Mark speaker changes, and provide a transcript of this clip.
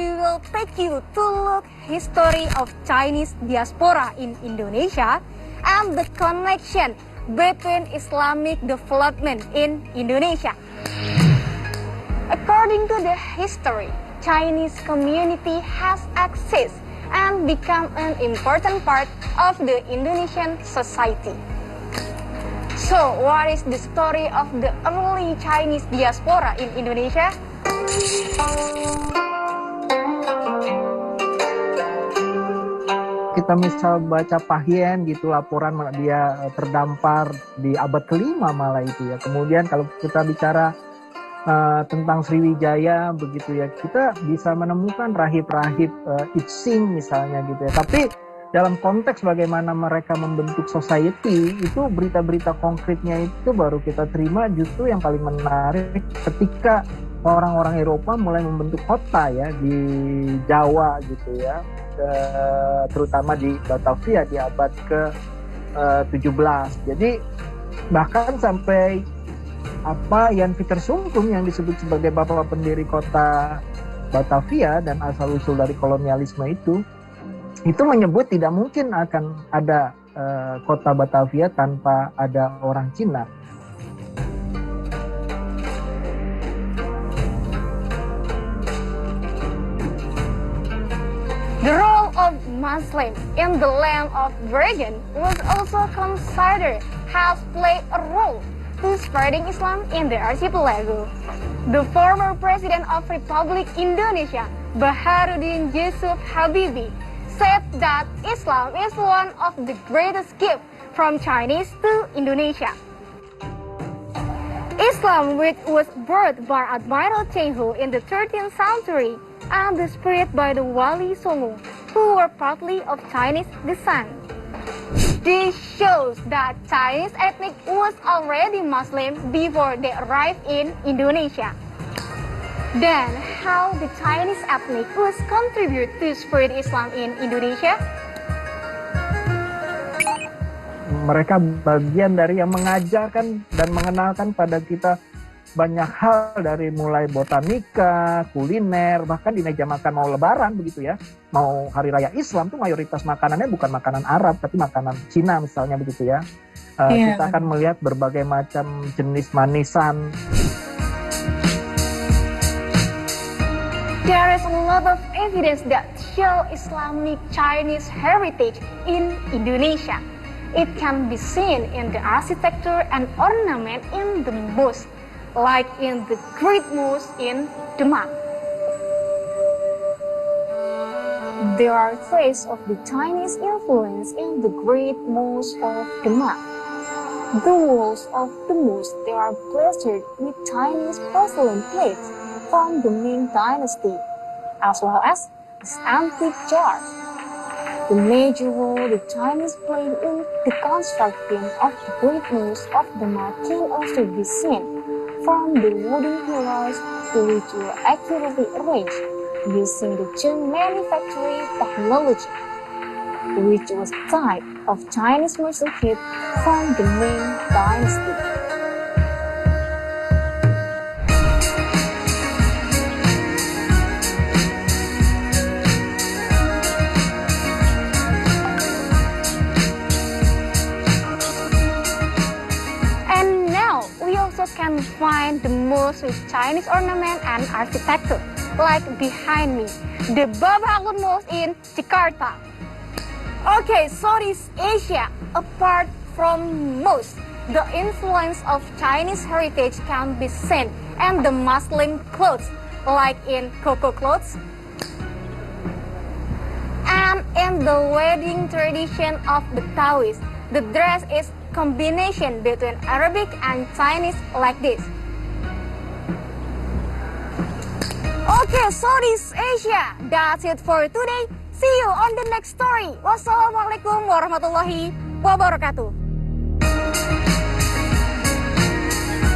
Speaker 1: we will take you to look history of Chinese diaspora in Indonesia and the connection between Islamic development in Indonesia. According to the history, Chinese community has existed and become an important part of the Indonesian society. So, what is the story of the early Chinese diaspora in Indonesia?
Speaker 2: Kita misal baca Pahien gitu, laporan dia terdampar di abad kelima malah itu ya. Kemudian kalau kita bicara tentang Sriwijaya begitu ya, kita bisa menemukan rahib-rahib Itsing misalnya gitu ya. Tapi dalam konteks bagaimana mereka membentuk society, itu berita-berita konkretnya itu baru kita terima justru yang paling menarik ketika orang-orang Eropa mulai membentuk kota ya di Jawa gitu ya, terutama di Batavia di abad ke-17. Jadi bahkan sampai Jan Pieterszoon yang disebut sebagai bapak pendiri kota Batavia dan asal-usul dari kolonialisme itu menyebut tidak mungkin akan ada kota Batavia tanpa ada orang Cina.
Speaker 1: The role of Muslim in the land of Dragon was also considered has played a role to spreading Islam in the archipelago. The former president of Republic Indonesia, Baharudin Yusuf Habibie, said that Islam is one of the greatest gifts from Chinese to Indonesia. Islam, which was birthed by Admiral Cheng Ho in the 13th century, and spread by the Wali Songo, who were partly of Chinese descent. This shows that Chinese ethnic was already Muslim before they arrived in Indonesia. Then, how the Chinese ethnic was contribute to spread Islam in Indonesia?
Speaker 2: Mereka bagian dari yang mengajarkan dan mengenalkan pada kita banyak hal, dari mulai botanika, kuliner, bahkan di meja makan mau lebaran begitu ya, mau hari raya Islam tuh mayoritas makanannya bukan makanan Arab tapi makanan Cina misalnya begitu ya. Kita akan melihat berbagai macam jenis manisan.
Speaker 1: There is a lot of evidence that show Islamic Chinese heritage in Indonesia. It can be seen in the architecture and ornament in the mosque, like in the Great Mosque in Demak. There are traces of the Chinese influence in the Great Mosque of Demak. The walls of the mosque they are plastered with Chinese porcelain plates from the Ming Dynasty, as well as antique jars. The major role the Chinese played in the construction of the Great Mosque of Demak can also be seen from the wooden pillars, which were accurately arranged using the Zheng manufacturing technology, which was a type of Chinese marksmanship from the Ming Dynasty. Can find the mosque with Chinese ornament and architecture, like behind me, the Baba Agun Mosque in Jakarta. Okay, Southeast Asia, apart from mosque, the influence of Chinese heritage can be seen in the Muslim clothes, like in koko clothes, and in the wedding tradition of the Taoists. The dress is combination between Arabic and Chinese like this. Okay, Southeast Asia, that's it for today. See you on the next story. Wassalamualaikum warahmatullahi wabarakatuh.